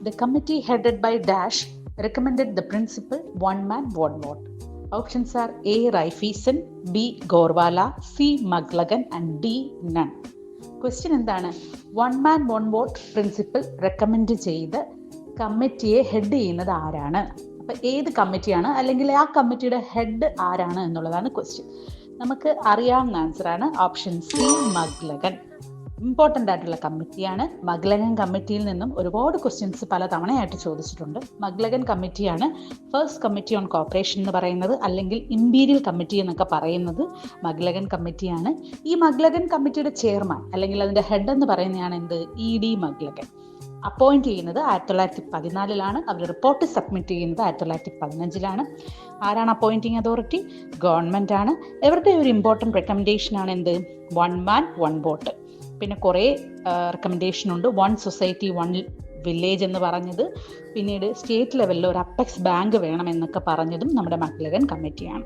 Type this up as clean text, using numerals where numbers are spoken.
The committee headed by Dash recommended the principle one man, one vote. Options are A. Raifeisen, B. Gorwala, C. Maglagan and D. None. Question എന്താണ്? One man one vote principle recommend ചെയ്ത് കമ്മിറ്റിയെ head ചെയ്യുന്നത് ആരാണ്? അപ്പം ഏത് കമ്മിറ്റിയാണ്, അല്ലെങ്കിൽ ആ കമ്മിറ്റിയുടെ ഹെഡ് ആരാണ് എന്നുള്ളതാണ് ക്വസ്റ്റ്യൻ. നമുക്ക് അറിയാവുന്ന ആൻസറാണ് ഓപ്ഷൻ സി, മഗ്ലഗൻ. ഇമ്പോർട്ടൻ്റ് ആയിട്ടുള്ള കമ്മിറ്റിയാണ്. മഗ്ലഗൻ കമ്മിറ്റിയിൽ നിന്നും ഒരുപാട് ക്വസ്റ്റ്യൻസ് പല തവണയായിട്ട് ചോദിച്ചിട്ടുണ്ട്. മഗ്ലഗൻ കമ്മിറ്റിയാണ് ഫസ്റ്റ് കമ്മിറ്റി ഓൺ കോർപ്പറേഷൻ എന്ന് പറയുന്നത്, അല്ലെങ്കിൽ ഇമ്പീരിയൽ കമ്മിറ്റി എന്നൊക്കെ പറയുന്നത് മഗ്ലഗൻ കമ്മിറ്റിയാണ്. ഈ മഗ്ലഗൻ കമ്മിറ്റിയുടെ ചെയർമാൻ അല്ലെങ്കിൽ അതിൻ്റെ ഹെഡ് എന്ന് പറയുന്നതാണ് എന്ത്? ED മഗ്ലഗൻ. അപ്പോയിന്റ് ചെയ്യുന്നത് 1914 അവർ റിപ്പോർട്ട് സബ്മിറ്റ് ചെയ്യുന്നത് 1915. ആരാണ് അപ്പോയിന്റിങ് അതോറിറ്റി? ഗവൺമെന്റ് ആണ്. ഇവരുടെ ഒരു ഇമ്പോർട്ടൻറ്റ് റെക്കമെൻഡേഷൻ ആണ് എന്ത്? One man one vote. പിന്നെ കുറേ റെക്കമെൻഡേഷൻ ഉണ്ട്. വൺ സൊസൈറ്റി വൺ വില്ലേജ് എന്ന് പറഞ്ഞത്, പിന്നീട് സ്റ്റേറ്റ് ലെവലിൽ ഒരു അപ്പെക്സ് ബാങ്ക് വേണം എന്നൊക്കെ പറഞ്ഞതും നമ്മുടെ മഗ്ലഗൻ കമ്മിറ്റിയാണ്.